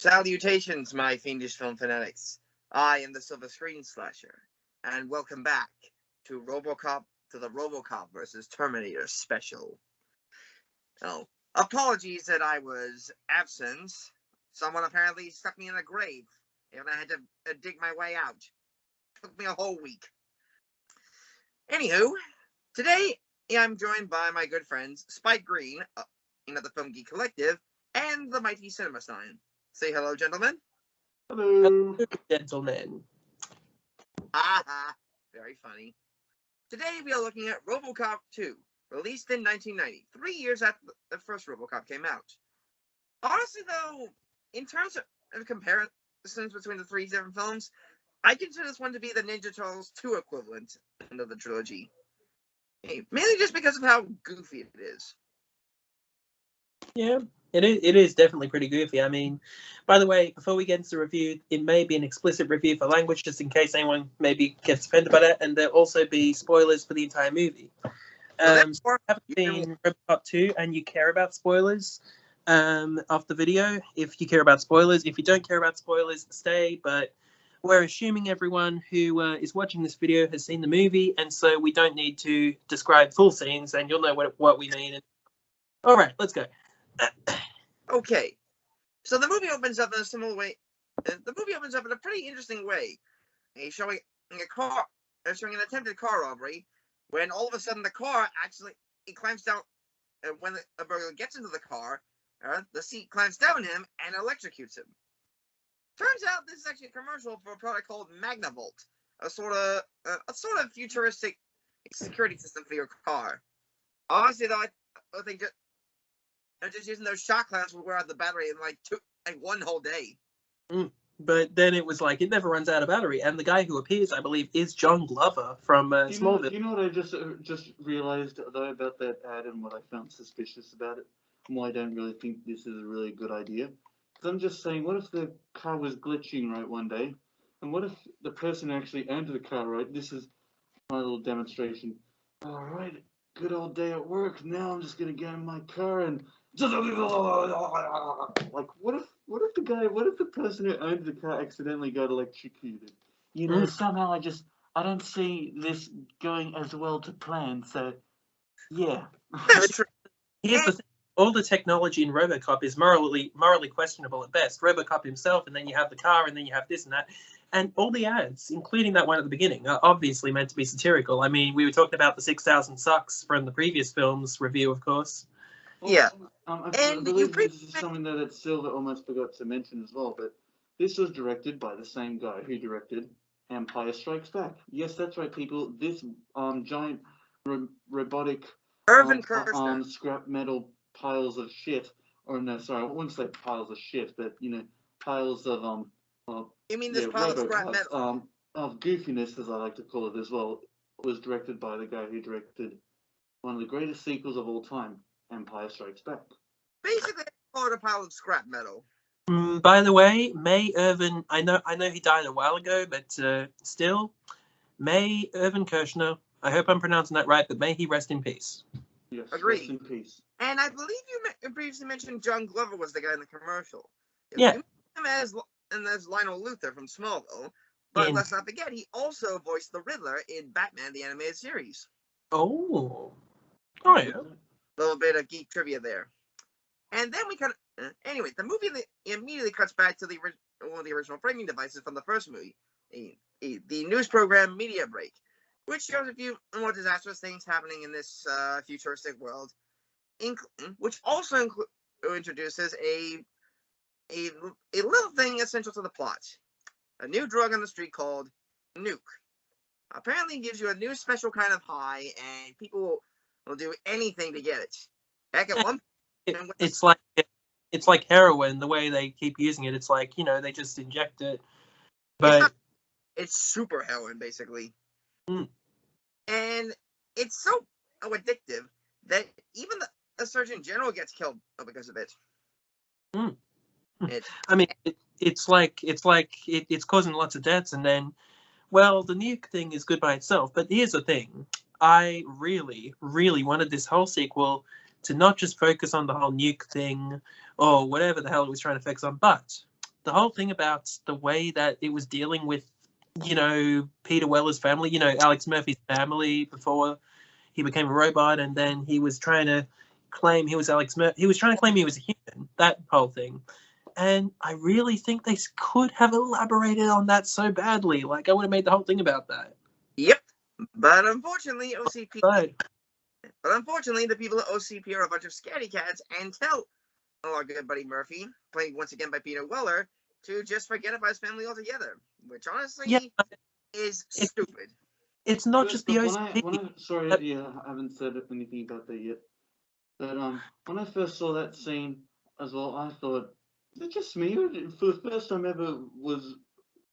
Salutations, my fiendish film fanatics. I am the Silver Screen Slasher, and welcome back to the RoboCop versus Terminator special. Oh, apologies that I was absent. Someone apparently stuck me in a grave, and I had to dig my way out. Took me a whole week. Anywho, today I'm joined by my good friends Spike Greene, of the Film Geek Collective, and the mighty CinemaStein. Say hello, gentlemen. Hello, gentlemen. Aha, very funny. Today we are looking at RoboCop 2, released in 1990, 3 years after the first RoboCop came out. Honestly, though, in terms of comparisons between the three different films, I consider this one to be the Ninja Turtles 2 equivalent of the trilogy. Mainly just because of how goofy it is. Yeah, it is definitely pretty goofy. I mean, by the way, before we get into the review, it may be an explicit review for language, just in case anyone maybe gets offended by that, and there'll also be spoilers for the entire movie. So if you haven't seen RoboCop 2 and you care about spoilers of the video, if you care about spoilers, if you don't care about spoilers, stay, but we're assuming everyone who is watching this video has seen the movie, and so we don't need to describe full scenes, and you'll know what we mean. All right, let's go. Okay, so the movie opens up in a similar way. The movie opens up in a pretty interesting way. He's showing an attempted car robbery, when all of a sudden the car it clamps down. When the burglar gets into the car, the seat clamps down him and electrocutes him. Turns out this is actually a commercial for a product called Magnavolt, a sort of futuristic security system for your car. Honestly, though, I think just using those shock clamps will wear out the battery in one whole day. But then it was like it never runs out of battery, and the guy who appears, I believe, is John Glover from Smallville. You know what I just realized though about that ad and what I found suspicious about it, and why I don't really think this is a really good idea. Because I'm just saying, what if the car was glitching right one day, and what if the person who actually owned the car, right? This is my little demonstration. All right, good old day at work. Now I'm just gonna get in my car and like, what if the person who owned the car accidentally got electrocuted? You know, somehow I don't see this going as well to plan. So, yeah. Here's the thing. All the technology in RoboCop is morally questionable at best. RoboCop himself, and then you have the car, and then you have this and that. And all the ads, including that one at the beginning, are obviously meant to be satirical. I mean, we were talking about the 6,000 Sucks from the previous film's review, of course. Yeah. I believe this is something that Silver almost forgot to mention as well, but this was directed by the same guy who directed Empire Strikes Back. Yes, that's right, people. This giant robotic scrap metal piles of shit, or no, sorry, I wouldn't say piles of shit, but piles of You mean this pile of scrap metal? Of goofiness, as I like to call it as well, was directed by the guy who directed one of the greatest sequels of all time, Empire Strikes Back. Basically, I call it a pile of scrap metal. By the way, May Irvin, I know he died a while ago, but still, May Irvin Kershner, I hope I'm pronouncing that right, but may he rest in peace. Yes, agreed. Rest in peace. And I believe you previously mentioned John Glover was the guy in the commercial. Yeah. You mentioned him as Lionel Luthor from Smallville, but let's not forget, he also voiced the Riddler in Batman the Animated Series. Oh yeah. A little bit of geek trivia there. And then anyway, the movie immediately cuts back to one of the original framing devices from the first movie, the news program Media Break, which shows a few more disastrous things happening in this futuristic world, which also introduces a little thing essential to the plot. A new drug on the street called Nuke. Apparently gives you a new special kind of high, and people will do anything to get it. Heck, at one point, it's like heroin. The way they keep using it, it's like they just inject it. But it's super heroin, basically. And it's so addictive that even the Surgeon General gets killed because of it. I mean, it's causing lots of deaths, and then, well, the nuke thing is good by itself. But here's the thing: I really, really wanted this whole sequel to not just focus on the whole nuke thing or whatever the hell it was trying to focus on, but the whole thing about the way that it was dealing with, Peter Weller's family, Alex Murphy's family before he became a robot, and then he was trying to claim he was Alex Murphy. He was trying to claim he was a human. That whole thing. And I really think they could have elaborated on that so badly. Like, I would have made the whole thing about that. Yep. But unfortunately, OCP. Right. But unfortunately, the people at OCP are a bunch of scaredy cats and tell our good buddy Murphy, played once again by Peter Weller, to just forget about his family altogether. Which honestly is stupid. It's not just the OCP. Sorry, I haven't said anything about that yet. But when I first saw that scene as well, I thought, is it just me? Or for the first time ever was,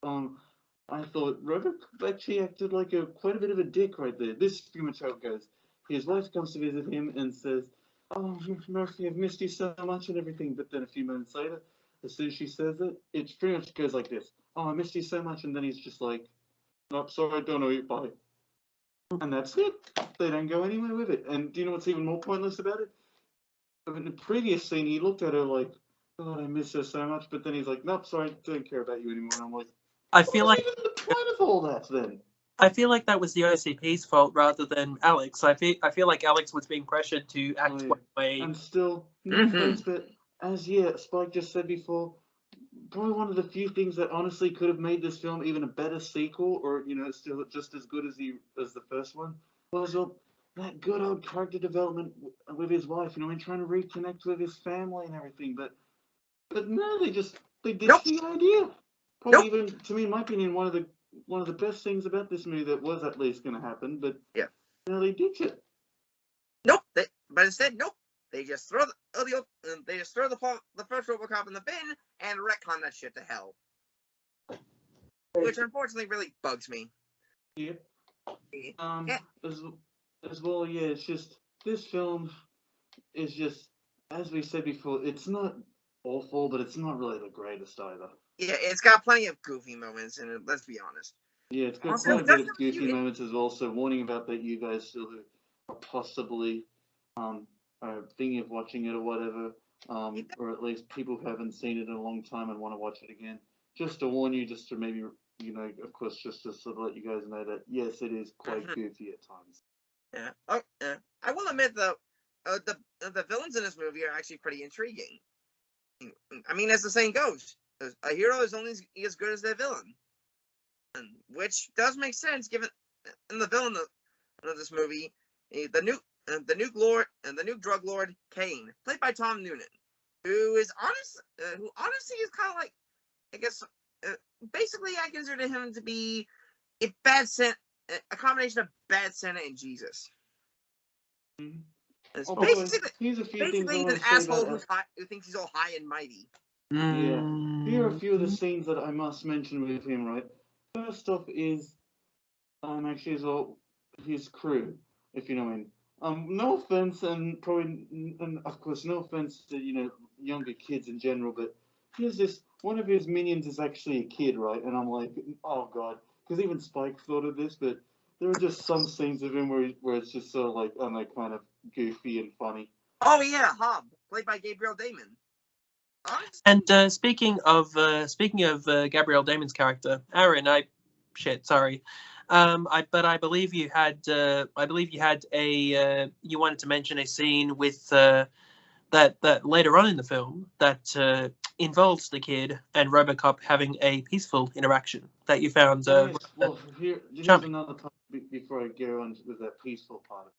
I thought RoboCop actually acted like quite a bit of a dick right there. This is pretty much how it goes. His wife comes to visit him and says, "Oh, Murphy, I've missed you so much and everything." But then a few moments later, as soon as she says it, it pretty much goes like this: "Oh, I missed you so much," and then he's just like, "Nope, sorry, I don't know you, bye." And that's it. They don't go anywhere with it. And do you know what's even more pointless about it? In the previous scene, he looked at her like, "God, I miss her so much," but then he's like, "Nope, sorry, don't care about you anymore." And I'm like, I feel like even the point of all that then? I feel like that was the OCP's fault rather than Alex. I feel like Alex was being pressured to act one way. And still, no offense, but as Spike just said before, probably one of the few things that honestly could have made this film even a better sequel, or still just as good as the first one, was that good old character development with his wife. And trying to reconnect with his family and everything. But no, they ditched the idea. Probably even, to me, in my opinion, one of the best things about this movie that was at least going to happen. But they ditch it. Nope. But instead, nope. They just throw the first RoboCop in the bin and retcon that shit to hell, which unfortunately really bugs me. Yeah. As well, it's just this film is just, as we said before, it's not awful, but it's not really the greatest either. Yeah, it's got plenty of goofy moments in it. Let's be honest. Yeah, it's got quite a bit of goofy moments as well. So warning about that, you guys still are possibly thinking of watching it or whatever, or at least people who haven't seen it in a long time and want to watch it again. Just to warn you, just to maybe of course, just to sort of let you guys know that yes, it is quite goofy at times. Yeah. Oh, yeah. I will admit though, the villains in this movie are actually pretty intriguing. I mean, as the saying goes, a hero is only as good as their villain, which does make sense given in the villain of this movie, the new drug lord Kane, played by Tom Noonan, who honestly is kind of like, I guess, basically I consider him to be a combination of Bad Santa and Jesus. Basically, he's an asshole who thinks he's all high and mighty. Yeah. Here are a few of the scenes that I must mention with him, right? First off is actually as well his crew, if you know what I mean. No offense, and of course no offense to younger kids in general, but here's this one of his minions is actually a kid, right? And I'm like, oh god, because even Spike thought of this, but there are just some scenes of him where it's just sort of like, I don't know, kind of goofy and funny. Oh yeah, Hob, played by Gabriel Damon. And speaking of Gabriel Damon's character, Aaron, I believe you had you wanted to mention a scene with that later on in the film that involves the kid and RoboCop having a peaceful interaction that you found. Yes. Well, here's another part before I go on with that peaceful part.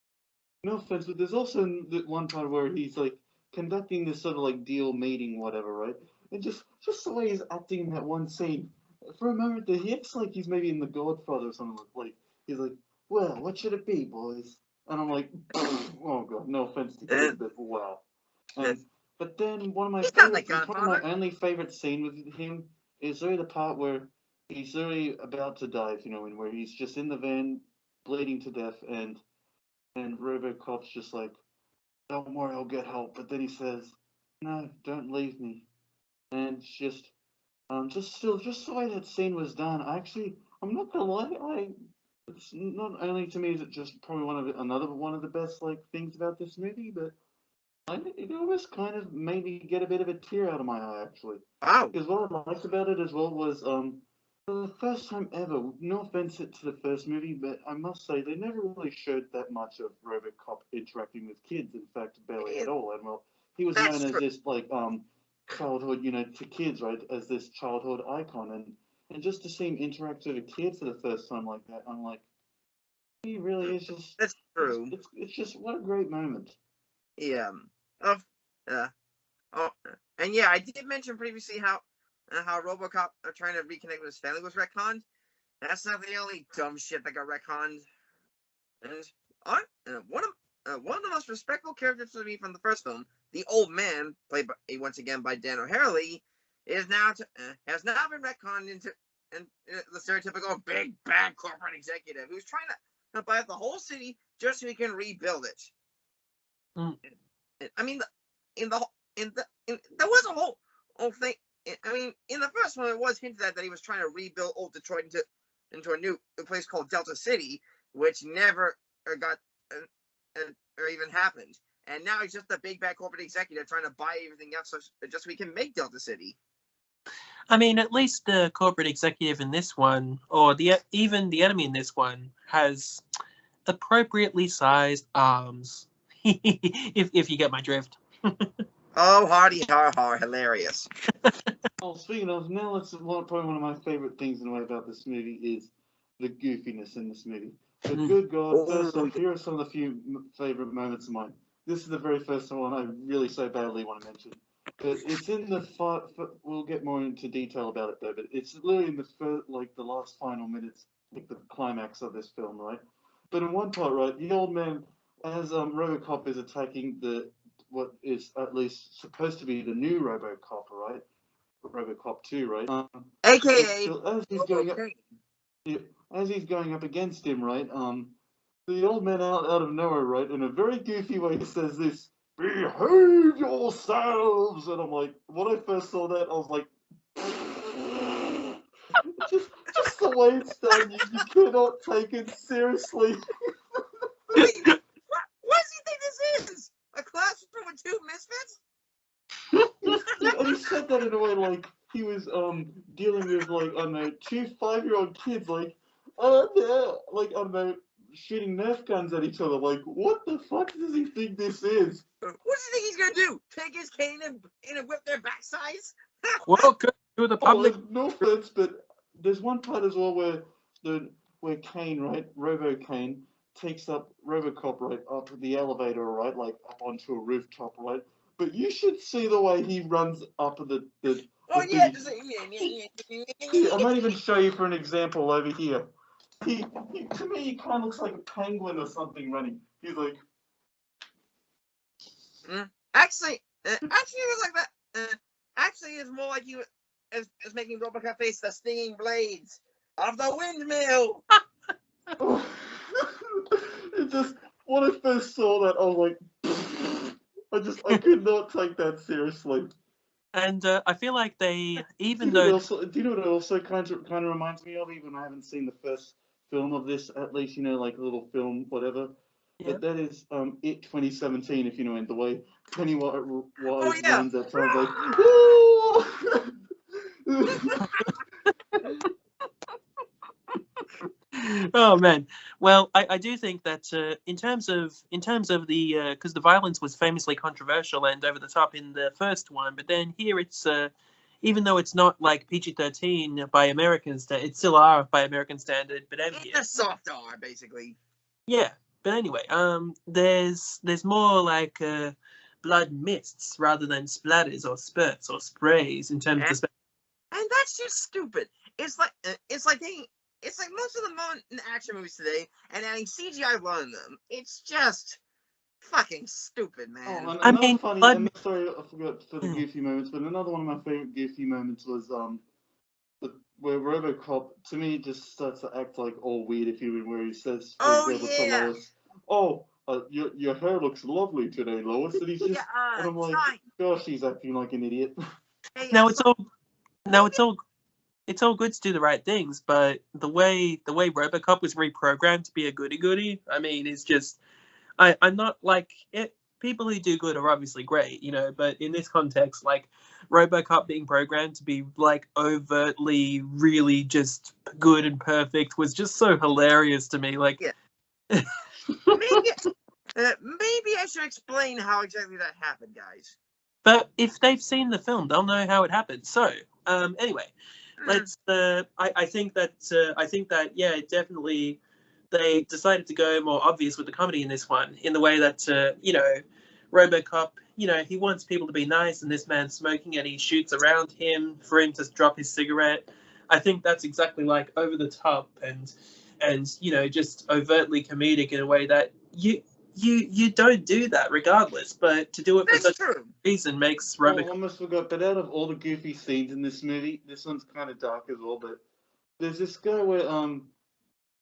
No offense, but there's also one part where he's like conducting this sort of like deal meeting, whatever, right? And just the way he's acting in that one scene, for a moment there, he acts like he's maybe in The Godfather or something. Like he's like, "Well, what should it be, boys?" And I'm like, "Oh god, no offense to kids, but wow." But then one of my favorite, probably my only favorite scene with him is really the part where he's really about to die, where he's just in the van, bleeding to death, and RoboCop's just like, "Don't worry, I'll get help." But then he says, "No, don't leave me." And just the way that scene was done, I'm not gonna lie, it's not only to me is it just probably another one of the best like things about this movie, but It almost kind of made me get a bit of a tear out of my eye, actually. Wow. Because what I liked about it as well was, for the first time ever, no offense to the first movie, but I must say they never really showed that much of RoboCop interacting with kids. In fact, barely at all. And well, he was That's known as true. this childhood, to kids, right, as this childhood icon, and just to see him interact with a kid for the first time like that, I'm like, he really is just, That's true. it's just what a great moment. Yeah. Of. Oh, and yeah, I did mention previously how RoboCop are trying to reconnect with his family was retconned. That's not the only dumb shit that got retconned. And one of the most respectful characters to me from the first film, the old man, played once again by Dan O'Harely, has now been retconned into the stereotypical big bad corporate executive who's trying to buy up the whole city just so he can rebuild it. Mm. I mean, there was a whole thing. I mean, in the first one, it was hinted at that he was trying to rebuild old Detroit into a place called Delta City, which never got or even happened. And now he's just a big bad corporate executive trying to buy everything else just so he can make Delta City. I mean, at least the corporate executive in this one, or even the enemy in this one, has appropriately sized arms. if you get my drift. Oh, hardy har har, hilarious. Oh, speaking of, now probably one of my favorite things in a way about this movie is the goofiness in this movie. But good God, first off, here are some of the few favorite moments of mine. This is the very first one I really so badly want to mention. But it's in we'll get more into detail about it though, but it's literally in the last final minutes, like the climax of this film, right? But in one part, right, the old man, as RoboCop is attacking what is at least supposed to be the new RoboCop, right? RoboCop 2, right? AKA as he's going up, as he's going up against him, right? The old man out of nowhere, right, in a very goofy way, says this: "Behave yourselves!" And I'm like, when I first saw that, I was like, just the way it's done, you cannot take it seriously. I mean, what does he think this is? A classroom with two misfits? And he said that in a way like he was dealing with like, I don't know, 2 5-year-old kids, like, yeah, like, I don't know, shooting Nerf guns at each other. Like, what the fuck does he think this is? What does he think he's gonna do? Take his cane and whip their backsides? Welcome to the public. No offense, but there's one part as well where Kane, right, Robo Kane, takes up RoboCop, right, up the elevator, right, like up onto a rooftop, right. But you should see the way he runs up the Oh yeah, I might even show you for an example over here. He to me, he kind of looks like a penguin or something running. He's like, actually, it was like that. Actually, it's more like you as making RoboCop face the stinging blades of the windmill. oh. It just, when I first saw that, I was like, I could not take that seriously. And I feel like they, even do though... you know what it also kind of reminds me of, even I haven't seen the first film of this, at least, like a little film, whatever. Yeah. But that is It 2017, if you know, in the way Pennywise Yeah. runs that time, like, Oh man, well, I do think that in terms of the because the violence was famously controversial and over the top in the first one, but then here it's even though it's not like PG-13 by American standard, it's still R by American standard. But It's a soft R, basically. Yeah, but anyway, there's more like blood mists rather than splatters or spurts or sprays in terms of. And that's just stupid. It's like most of the modern action movies today, and adding CGI on them. It's just fucking stupid, man. Oh, I mean, sorry, I forgot for the goofy moments, but another one of my favorite goofy moments was where RoboCop, to me, just starts to act like all weird, if you will, where he says, for example, to Lois, "Oh, your hair looks lovely today, Lois," and he's just, and I'm like, gosh, he's acting like an idiot. Now it's all good to do the right things, but the way RoboCop was reprogrammed to be a goody-goody, I mean, it's just I'm not like it. people who do good are obviously great, you know, but in this context, like RoboCop being programmed to be like overtly really just good and perfect was just so hilarious to me. Like, Yeah. maybe I should explain how exactly that happened, guys. but if they've seen the film, they'll know how it happened. So, anyway, let's. I think that yeah, definitely they decided to go more obvious with the comedy in this one, in the way that you know, RoboCop, you know, he wants people to be nice, and this man's smoking, and he shoots around him for him to drop his cigarette. I think that's exactly like over the top and you know, just overtly comedic in a way that you don't do that regardless, but to do it for such a reason makes I RoboCop. almost forgot, but out of all the goofy scenes in this movie, this one's kind of dark as well. But there's this guy where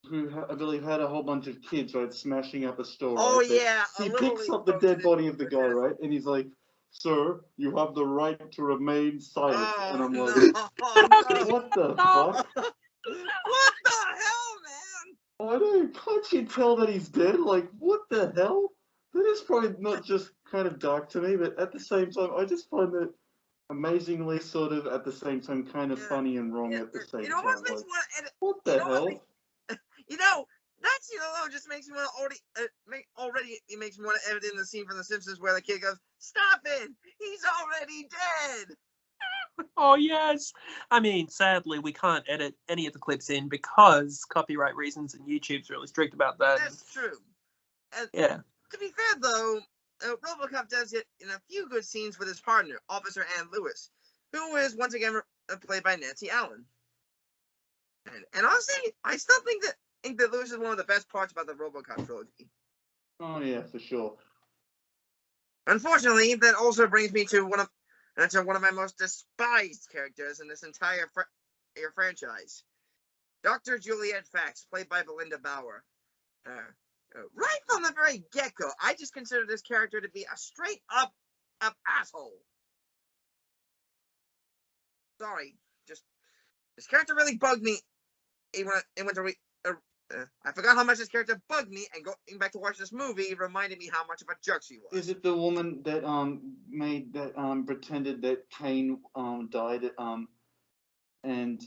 who I believe had a whole bunch of kids, right, smashing up a store. Oh right? But yeah, he picks up the dead body of the guy, right, and he's like, "Sir, you have the right to remain silent." And I'm like, "What the fuck? What the hell, man? I don't. Can't you tell that he's dead? Like, what the hell?" That is probably not just kind of dark to me, but at the same time, I just find it amazingly sort of at the same time kind of funny and wrong at the same time. Like, what the hell? You know, that scene alone just makes me want to already it makes me want to edit in the scene from The Simpsons where the kid goes, "Stop it! He's already dead." Oh yes. I mean, sadly, we can't edit any of the clips in because copyright reasons, and YouTube's really strict about that. That's true. And yeah. To be fair, though, RoboCop does it in a few good scenes with his partner, Officer Ann Lewis, who is once again played by Nancy Allen. And honestly, I still think that Lewis is one of the best parts about the RoboCop trilogy. Oh yeah, for sure. Unfortunately, that also brings me to one of my most despised characters in this entire franchise, Dr. Juliet Fax, played by Belinda Bauer. Right from the very get-go, I just consider this character to be a straight-up asshole. Sorry, just this character really bugged me. I forgot how much this character bugged me, and going back to watch this movie reminded me how much of a jerk she was. Is it the woman that made that pretended that Kane died and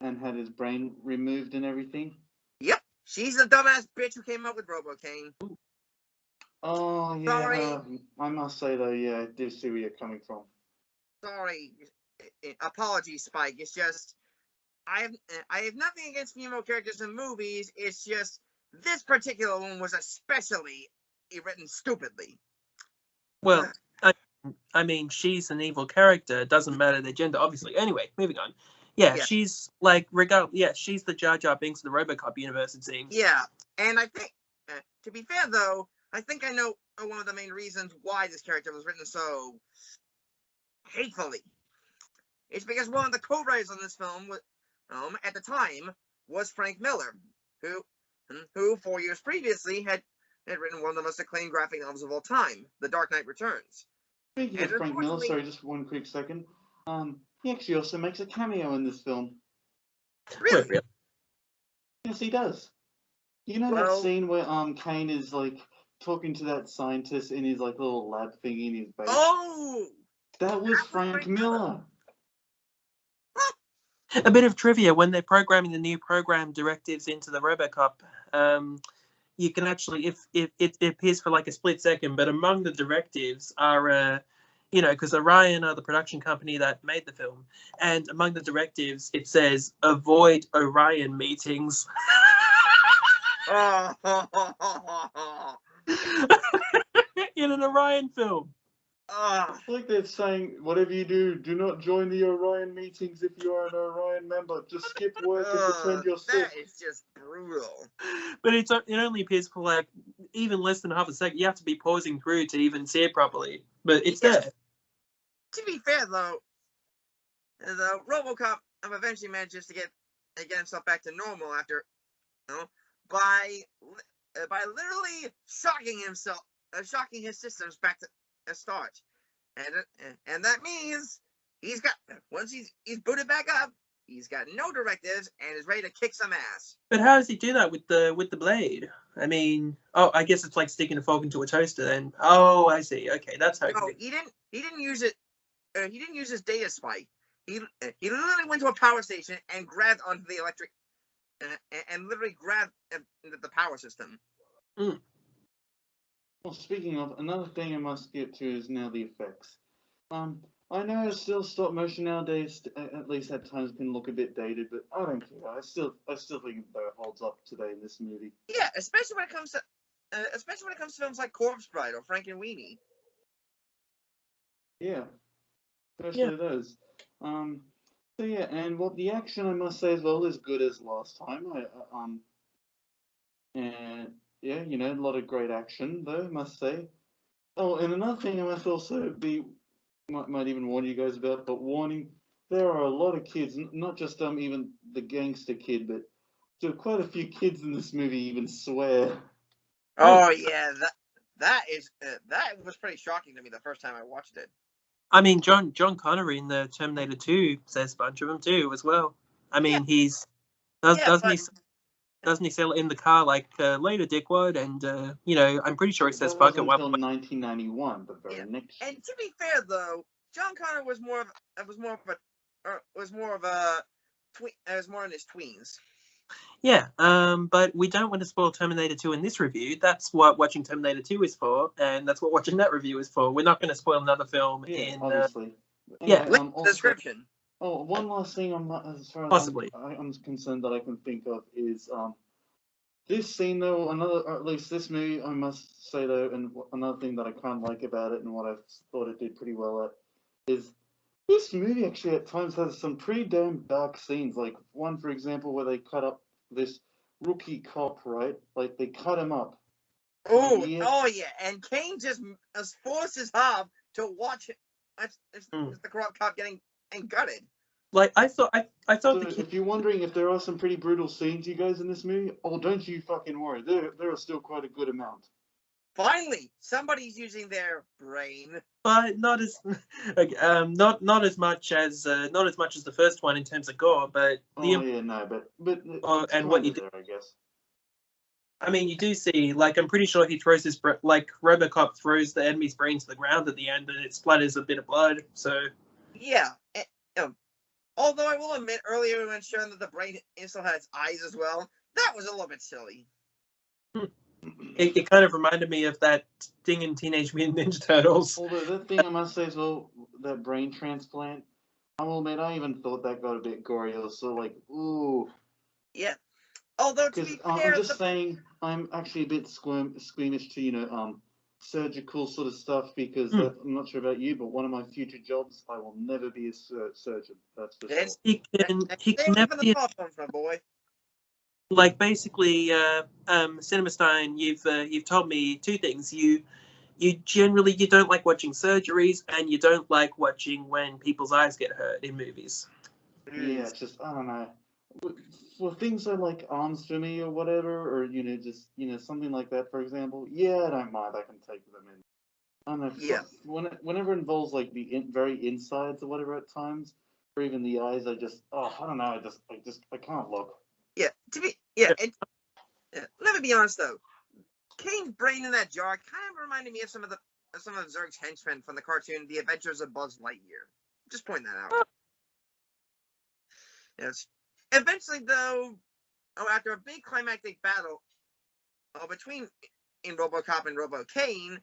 had his brain removed and everything? Yep, she's the dumbass bitch who came up with RoboCane. Oh yeah, sorry. I must say though, yeah, I do see where you're coming from. Sorry, apologies, Spike. It's just I have nothing against female characters in movies. It's just this particular one was especially written stupidly. Well, I mean, she's an evil character. It doesn't matter their gender, obviously. Anyway, moving on. Yeah, she's like she's the Jar Jar Binks of the RoboCop universe, it seems. Yeah, and I think, to be fair though, I think I know one of the main reasons why this character was written so hatefully. It's because one of the co-writers on this film at the time was Frank Miller, who 4 years previously had written one of the most acclaimed graphic novels of all time, The Dark Knight Returns. Speaking of Frank Miller, sorry, just one quick second. He actually also makes a cameo in this film. Really? Yes, he does. You know that scene where Kane is like talking to that scientist in his like little lab thingy in his base? Oh! That was Frank Miller. A bit of trivia: when they're programming the new program directives into the RoboCop, you can actually, if it appears for like a split second, but among the directives are, you know, because Orion are the production company that made the film, and among the directives it says avoid Orion meetings. In an Orion film. It's like they're saying, whatever you do, do not join the Orion meetings if you are an Orion member. Just skip work and pretend you're sick. That is just brutal. But it only appears for like even less than half a second. You have to be pausing through to even see it properly. But it's there. To be fair, though, the RoboCop eventually manages to get himself back to normal after, by literally shocking his systems back to a start, and that means once he's booted back up, He's got no directives and is ready to kick some ass. But how does he do that with the blade? I mean, oh, I guess it's like sticking a fork into a toaster. Then, oh, I see. Okay, that's how. No, he didn't use it. He didn't use his data spike. He literally went to a power station and grabbed onto the electric, and literally grabbed the power system. Mm. Well, speaking of, another thing I must get to is now the effects. I know it's still stop motion nowadays, at least at times can look a bit dated, but I don't care. I still think it holds up today in this movie. Yeah, especially when it comes to films like Corpse Bride or Frankenweenie. Yeah, especially those. So yeah, and what the action I must say as well is good as last time. And yeah, you know, a lot of great action though, I must say. Oh, and another thing I must also might even warn you guys about, but warning, there are a lot of kids, not just even the gangster kid, but there are quite a few kids in this movie even swear. Oh yeah, that was pretty shocking to me the first time I watched it. I mean, John Connery in the Terminator 2 says a bunch of them too as well. I mean, doesn't he sell it in the car like later, dickwad? And you know, I'm pretty sure he says fuck at one point. Until 1991, the very next. And to be fair though, John Connor was more in his tweens. Yeah, but we don't want to spoil Terminator 2 in this review. That's what watching Terminator 2 is for, and that's what watching that review is for. We're not going to spoil another film in... obviously. Link the description. Oh, one last thing as far as Possibly. I'm concerned that I can think of is this scene though, or at least this movie, I must say though, and another thing that I kind of like about it and what I thought it did pretty well at is this movie actually at times has some pretty damn dark scenes. Like one, for example, where they cut up this rookie cop, right? Like they cut him up. Oh yeah, and Kane just forced his hub to watch the corrupt cop getting gutted. Like I thought So if you're wondering if there are some pretty brutal scenes, you guys, in this movie, don't you fucking worry. There are still quite a good amount. Finally, somebody's using their brain. But not as not as much as the first one in terms of gore, but and what you do, there, I guess. I mean, you do see, like, I'm pretty sure he throws his like RoboCop throws the enemy's brain to the ground at the end, and it splatters a bit of blood. So yeah. Although I will admit, earlier when shown that the brain still has eyes as well, that was a little bit silly. It kind of reminded me of that thing in Teenage Mutant Ninja Turtles. Although that thing I must say as well, that brain transplant, I will admit I even thought that got a bit gory. It was sort of like, ooh. Yeah. Although to be fair, I'm just saying, I'm actually a bit squeamish to surgical sort of stuff because I'm not sure about you, but one of my future jobs, I will never be a surgeon. That's for sure. He can never be. My boy. Like basically, CinemaStein, you've told me two things. You generally don't like watching surgeries, and you don't like watching when people's eyes get hurt in movies. Yeah, it's just I don't know. For things that like arms for me or whatever, or just something like that, for example. Yeah, I don't mind. I can take them in. I don't know. Yeah. Whenever it involves like the very insides or whatever at times, or even the eyes, I don't know. I can't look. Yeah. Let me be honest though. Kane's brain in that jar kind of reminded me of some of Zurg's henchmen from the cartoon The Adventures of Buzz Lightyear. Just point that out. Yes. Eventually, though, after a big climactic battle between RoboCop and RoboKane,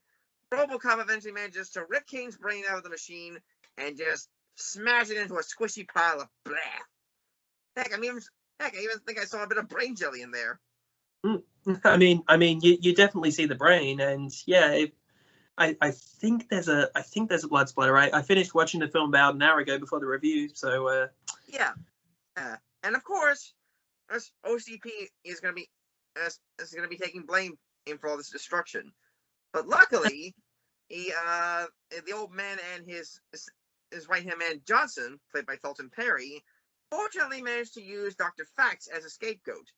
RoboCop eventually manages to rip Kane's brain out of the machine and just smash it into a squishy pile of blah. Heck, I even think I saw a bit of brain jelly in there. I mean, you definitely see the brain, and yeah, I think there's a blood splatter. I finished watching the film about an hour ago before the review, so yeah. And of course, OCP is going to be taking blame for all this destruction. But luckily, the old man and his right hand man Johnson, played by Felton Perry, fortunately managed to use Dr. Fax as a scapegoat.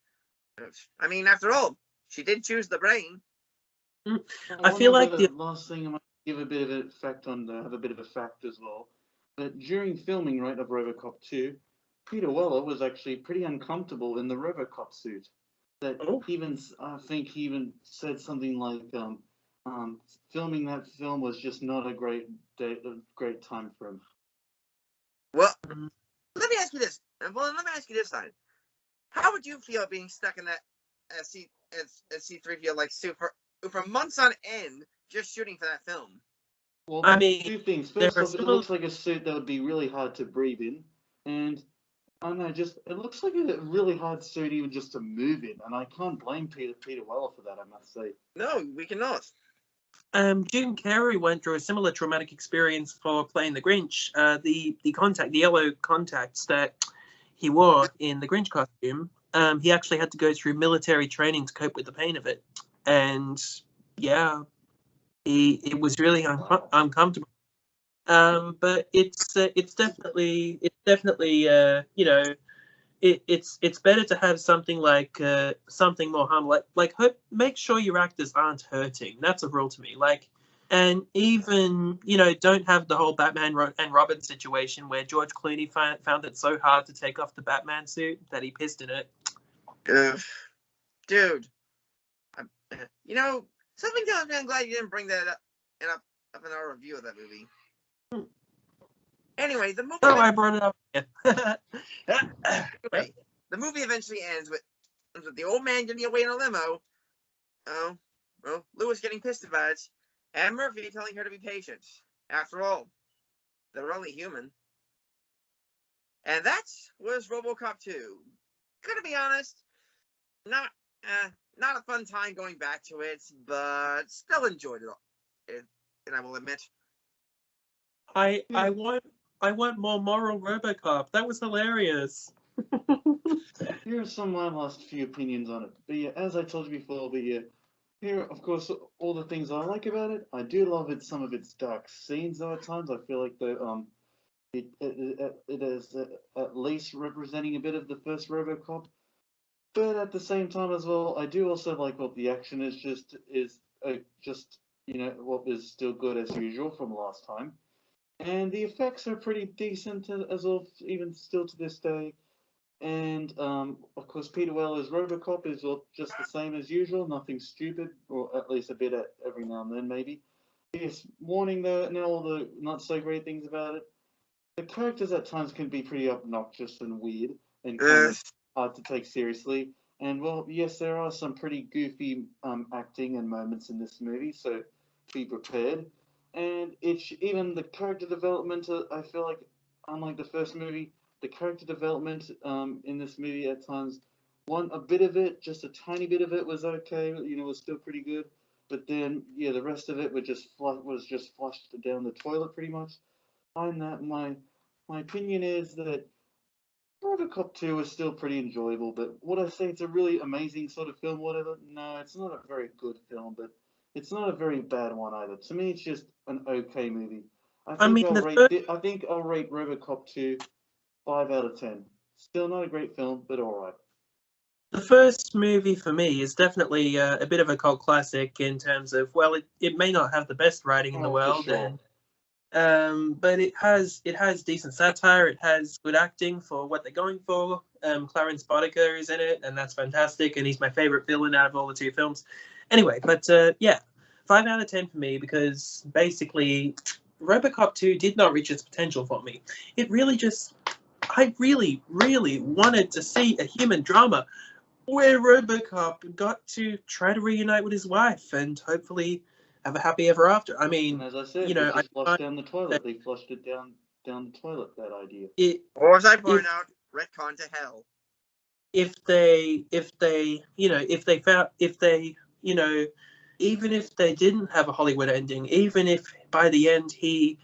I mean, after all, she did choose the brain. I feel like the last thing I might give a bit of a fact as well. But during filming, right, of RoboCop 2. Peter Weller was actually pretty uncomfortable in the RoboCop suit. That even I think he even said something like, filming that film was just not a great time for him. Well, let me ask you this. Well, let me ask you this side. How would you feel being stuck in that C-3PO like suit for months on end, just shooting for that film? Well, I mean, two things. First off, it looks like a suit that would be really hard to breathe in, and I don't know, just it looks like a really hard suit even just to move in, and I can't blame Peter Weller for that, I must say. No, we cannot. Jim Carrey went through a similar traumatic experience for playing the Grinch. The yellow contacts that he wore in the Grinch costume, he actually had to go through military training to cope with the pain of it, and yeah, it was really uncomfortable. But it's definitely it's better to have something like something more harmless. Make sure your actors aren't hurting. That's a rule to me. And even don't have the whole Batman and Robin situation where George Clooney found it so hard to take off the Batman suit that he pissed in it. Dude, something tells me I'm glad you didn't bring that up in our review of that movie. Anyway, the movie. Oh, I brought it up again. Anyway, the movie eventually ends with the old man getting away in a limo. Oh, well, Lewis getting pissed about it, and Murphy telling her to be patient. After all, they're only human. And that was RoboCop 2. Gonna be honest, not a fun time going back to it, but still enjoyed it. And I will admit, I want more moral RoboCop. That was hilarious. Here are some of my last few opinions on it. But yeah, as I told you before, here, of course, all the things I like about it. I do love some of its dark scenes, though, at times. I feel like it is at least representing a bit of the first RoboCop. But at the same time as well, I do also like what the action is just what is still good as usual from last time. And the effects are pretty decent as well, even still to this day. And of course, Peter Weller's RoboCop is just the same as usual, nothing stupid, or at least a bit every now and then, maybe. Yes, warning though, now all the not so great things about it. The characters at times can be pretty obnoxious and weird, and kind of hard to take seriously. And well, yes, there are some pretty goofy acting and moments in this movie, so be prepared. And even the character development, I feel like, unlike the first movie, the character development in this movie at times, a bit of it, just a tiny bit of it was okay, was still pretty good. But then, yeah, the rest of it was just flushed down the toilet pretty much. Behind that, my opinion is that RoboCop 2 is still pretty enjoyable, but would I say it's a really amazing sort of film, whatever? No, it's not a very good film, but it's not a very bad one either. To me, it's just an okay movie. I think I'll rate RoboCop 2 5 out of 10. Still not a great film, but alright. The first movie for me is definitely a bit of a cult classic in terms of, well, it may not have the best writing in the world, sure. but it has decent satire. It has good acting for what they're going for. Clarence Boddicker is in it, and that's fantastic. And he's my favorite villain out of all the two films. Anyway, but yeah, 5 out of 10 for me, because basically RoboCop 2 did not reach its potential for me. It really just, I really, really wanted to see a human drama where RoboCop got to try to reunite with his wife and hopefully have a happy ever after. I mean, and as I said, I flushed down the toilet. They flushed it down the toilet. That idea. Or as I point out, retcon to hell. Even if they didn't have a Hollywood ending, even if by the end he,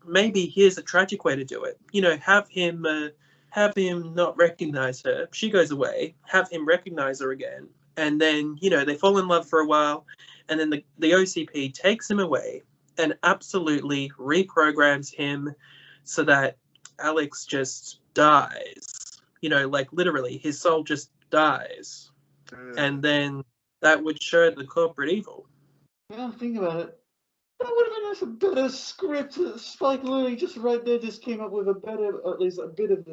maybe here's a tragic way to do it. Have him not recognize her. She goes away. Have him recognize her again, and then they fall in love for a while, and then the OCP takes him away and absolutely reprograms him so that Alex just dies. Literally, his soul just dies, and then that would show the corporate evil. Yeah, think about it. That would have been a better script. Spike Lee just right there just came up with at least a bit of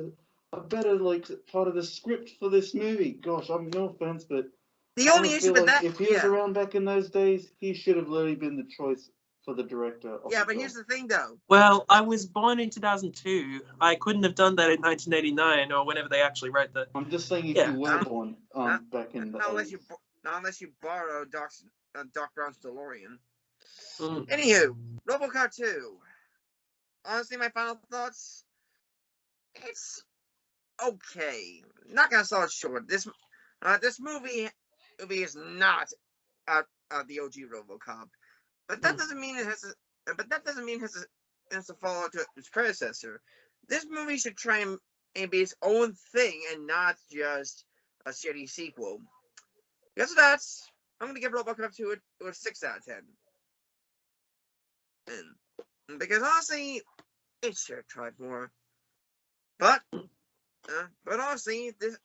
a better like part of the script for this movie. Gosh, I'm no offense, but The I only almost issue feel with like that, if he was around back in those days, he should have literally been the choice for the director of yeah, the but film. here's the thing, though. Well, I was born in 2002. I couldn't have done that in 1989 or whenever they actually wrote that. I'm just saying if Yeah. you were born back in the Not 80s. unless you borrow Doc Brown's DeLorean. Mm. Anywho, RoboCop 2. Honestly, my final thoughts. It's okay. Not gonna sell it short. This movie is not the OG RoboCop, but that doesn't mean it has to. But that doesn't mean it has to follow to its predecessor. This movie should try and be its own thing and not just a shitty sequel. Because of that, I'm gonna give RoboCop 2 a 6 out of 10. And because honestly, it should have tried more. But honestly, this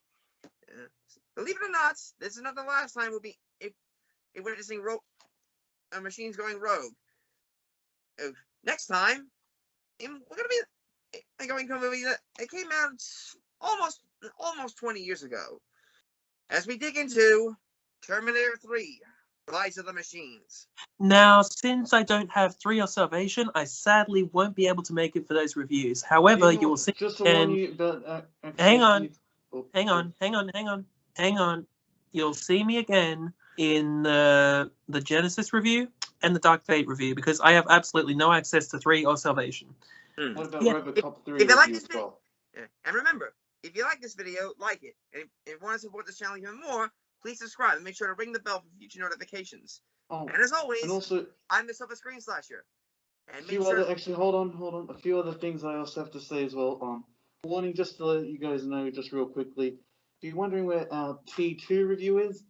believe it or not, this is not the last time we'll be witnessing machines going rogue. Next time, we're gonna be going to a movie that it came out almost 20 years ago. As we dig into Terminator 3, Rise of the Machines. Now, since I don't have 3 or Salvation, I sadly won't be able to make it for those reviews. However, you will see. Just to warn you about. Hang on. You'll see me again in the Genesis review and the Dark Fate review because I have absolutely no access to 3 or Salvation. What about Yeah. RoboCop 3 If you like review this as well? and remember, if you like this video, like it. And if you want to support this channel even more, please subscribe and make sure to ring the bell for future notifications. Oh, And as always, and also, I'm the Silver Screen Slasher. And a few actually, hold on. A few other things I also have to say as well. Warning, just to let you guys know, just real quickly, if you're wondering where our T2 review is,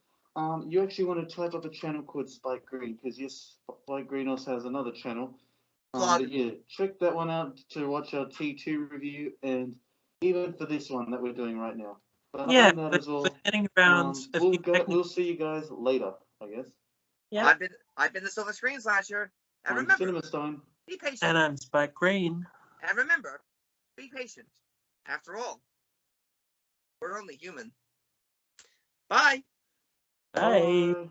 you actually want to type up a channel called Spike Greene, because yes, Spike Greene also has another channel. But yeah, check that one out to watch our T2 review, and even for this one that we're doing right now. But Yeah, other than that as well, we're getting around a few we'll see you guys later, I guess. Yeah. I've been the Silver Screen Slasher. And I'm remember, CinemaStein. be patient. And I'm Spike Greene. And remember, be patient. After all, we're only human. Bye. Bye. Bye.